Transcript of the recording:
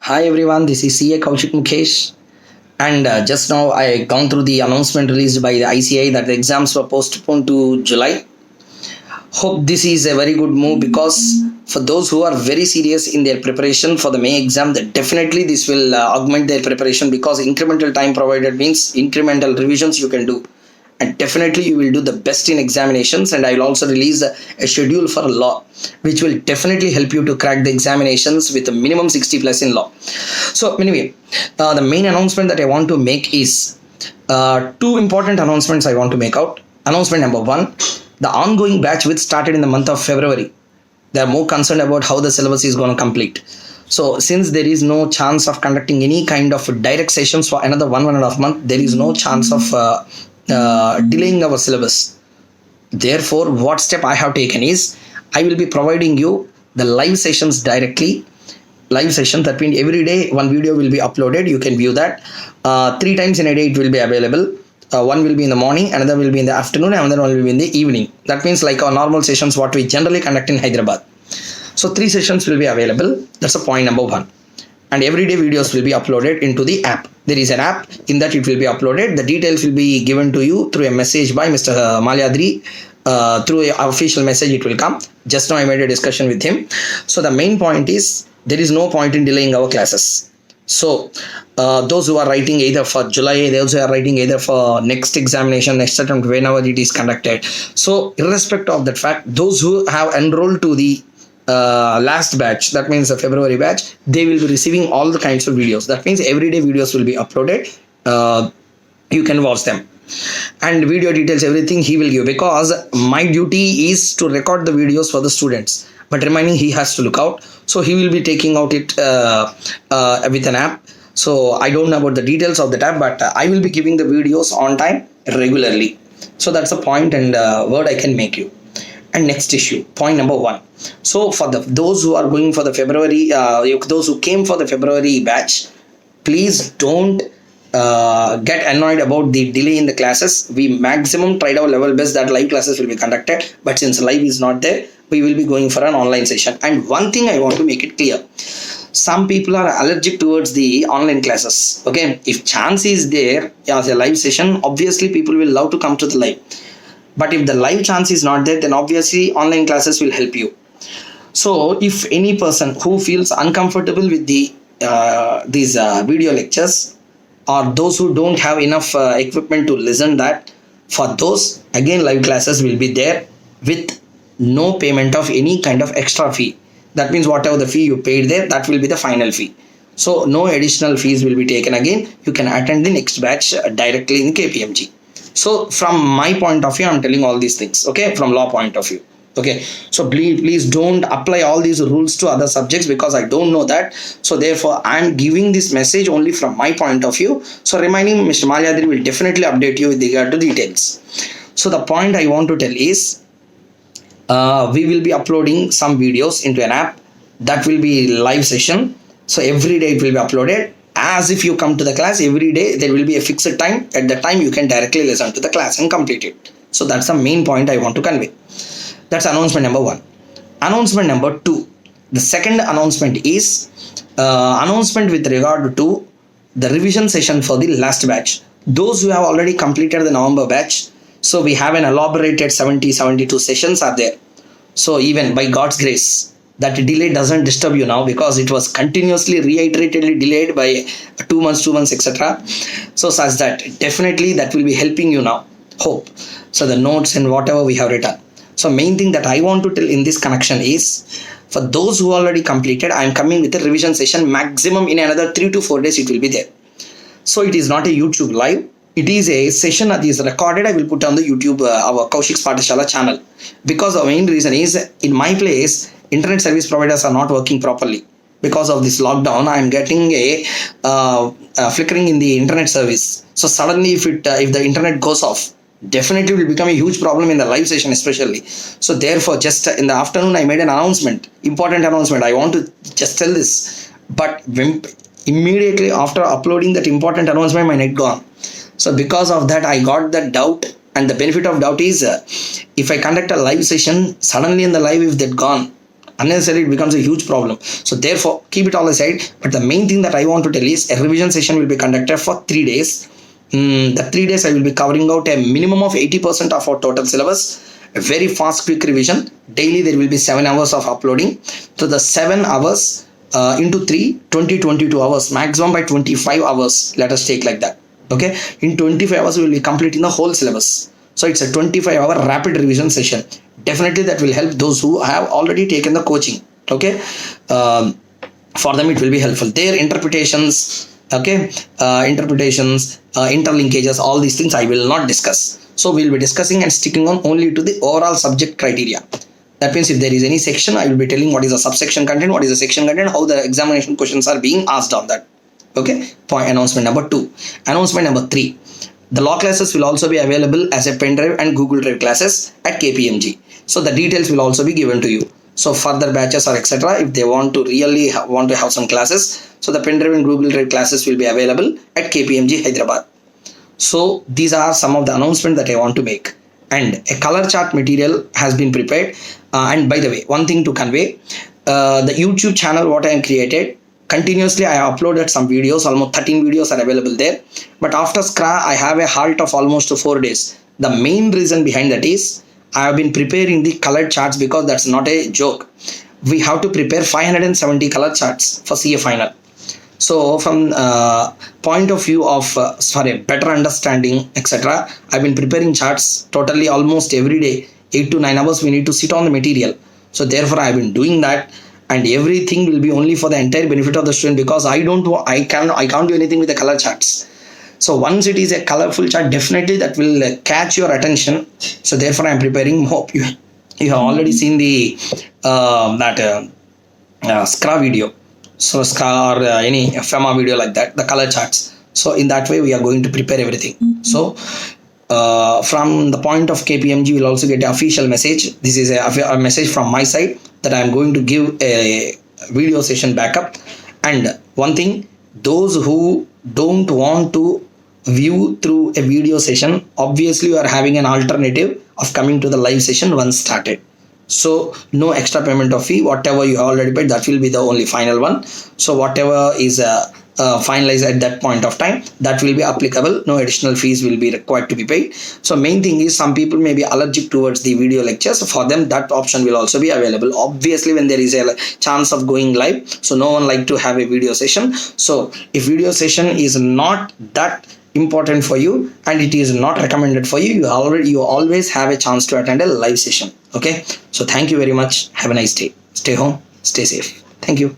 Hi everyone, this is CA Kaushik Mukesh. And just now I gone through the announcement released by the ICI that the exams were postponed to July. Hope this is a very good move because for those who are very serious in their preparation for the May exam, that definitely this will augment their preparation because incremental time provided means incremental revisions you can do. And definitely you will do the best in examinations, and I will also release a schedule for law which will definitely help you to crack the examinations with a minimum 60 plus in law. So anyway, the main announcement that I want to make is two important announcements I want to make out. Announcement number one, the ongoing batch which started in the month of February, they are more concerned about how the syllabus is going to complete. So since there is no chance of conducting any kind of direct sessions for another 1.5 month, there is no chance of delaying our syllabus. Therefore, what step I have taken is I will be providing you the live sessions directly. Live sessions, that means every day one video will be uploaded. You can view that 3 times in a day. It will be available. One will be in the morning, another will be in the afternoon, and another one will be in the evening. That means like our normal sessions what we generally conduct in Hyderabad. So 3 sessions will be available. That's a point number one. And everyday videos will be uploaded into the app. There is an app, in that it will be uploaded. The details will be given to you through a message by Mr. Malyadri. Through an official message it will come. Just now I made a discussion with him. So the main point is there is no point in delaying our classes. So those who are writing either for July, those who are writing either for next examination, next attempt, whenever it is conducted. So irrespective of that fact, those who have enrolled to the last batch, that means the February batch, they will be receiving all the kinds of videos. That means everyday videos will be uploaded. You can watch them, and video details, everything he will give, because my duty is to record the videos for the students, but remaining he has to look out. So he will be taking out it with an app. So I don't know about the details of the app, but I will be giving the videos on time regularly. So that's a point and word I can make you. And next issue, point number one. So for those who are going for the February, those who came for the February batch, please don't get annoyed about the delay in the classes. We maximum tried our level best that live classes will be conducted, but since live is not there, we will be going for an online session. And one thing I want to make it clear, some people are allergic towards the online classes. Okay, if chance is there as a live session, obviously people will love to come to the live. But if the live chance is not there, then obviously online classes will help you. So if any person who feels uncomfortable with these video lectures, or those who don't have enough equipment to listen that, for those again live classes will be there with no payment of any kind of extra fee. That means whatever the fee you paid there, that will be the final fee. So no additional fees will be taken. Again, you can attend the next batch directly in KPMG. So from my point of view, I'm telling all these things, okay, from law point of view. Okay, so please don't apply all these rules to other subjects, because I don't know that. So therefore I'm giving this message only from my point of view. So reminding Mr. Malyadri will definitely update you with regard to details. So the point I want to tell is we will be uploading some videos into an app that will be live session. So every day it will be uploaded. As if you come to the class every day, there will be a fixed time. At the time you can directly listen to the class and complete it. So that's the main point I want to convey. That's announcement number one. Announcement number two. The second announcement is announcement with regard to the revision session for the last batch. Those who have already completed the November batch, so we have an elaborated 72 sessions are there. So even by God's grace, that delay doesn't disturb you now, because it was continuously reiteratedly delayed by 2 months, etc. So such that definitely that will be helping you now. Hope. So the notes and whatever we have written. So main thing that I want to tell in this connection is, for those who already completed, I am coming with a revision session maximum in another 3 to 4 days it will be there. So it is not a YouTube live. It is a session that is recorded. I will put on the YouTube, our Kaushik's Pathshala channel. Because the main reason is, in my place, internet service providers are not working properly. Because of this lockdown, I am getting a flickering in the internet service. So suddenly if the internet goes off, definitely will become a huge problem in the live session especially. So therefore, just in the afternoon I made an announcement, important announcement. I want to just tell this, but immediately after uploading that important announcement, my net gone. So because of that, I got that doubt, and the benefit of doubt is if I conduct a live session, suddenly in the live if that gone, Unnecessarily it becomes a huge problem. So therefore keep it all aside. But the main thing that I want to tell is a revision session will be conducted for 3 days. The 3 days I will be covering out a minimum of 80% of our total syllabus. A very fast quick revision. Daily there will be 7 hours of uploading. So the 7 hours into 3, 22 hours, maximum by 25 hours, let us take like that. Okay, in 25 hours we will be completing the whole syllabus. So it's a 25-hour rapid revision session. Definitely that will help those who have already taken the coaching. Okay, for them it will be helpful. Their interpretations, okay, interlinkages, all these things I will not discuss. So we'll be discussing and sticking on only to the overall subject criteria. That means if there is any section, I will be telling what is the subsection content, what is the section content, how the examination questions are being asked on that. Okay, point announcement number 2. Announcement number 3. The law classes will also be available as a pen drive and Google Drive classes at KPMG. So the details will also be given to you. So further batches or etc. if they want to really want to have some classes, so the pen drive and Google Drive classes will be available at KPMG Hyderabad. So these are some of the announcements that I want to make. And a color chart material has been prepared. And by the way, one thing to convey, the YouTube channel what I have created, continuously I have uploaded some videos, almost 13 videos are available there. But after SCRA, I have a halt of almost 4 days. The main reason behind that is I have been preparing the colored charts, because that's not a joke. We have to prepare 570 color charts for CA final. So from point of view of for a better understanding etc., I've been preparing charts totally almost every day. 8 to 9 hours we need to sit on the material. So therefore I've been doing that, and everything will be only for the entire benefit of the student, because I can't do anything with the color charts. So once it is a colorful chart, definitely that will catch your attention. So therefore I am preparing. Hope you have already seen the SCRA video. So SCRA or any FEMA video like that, the color charts. So in that way we are going to prepare everything. So from the point of KPMG, will also get an official message. This is a message from my side that I am going to give a video session backup. And one thing, those who don't want to view through a video session, obviously you are having an alternative of coming to the live session once started. So no extra payment of fee. Whatever you have already paid, that will be the only final one. So whatever is finalized at that point of time, that will be applicable. No additional fees will be required to be paid. So main thing is, some people may be allergic towards the video lectures. For them that option will also be available. Obviously when there is a chance of going live, so no one like to have a video session. So if video session is not that important for you and it is not recommended for you, you always have a chance to attend a live session. Okay, so thank you very much. Have a nice day. Stay home, stay safe. Thank you.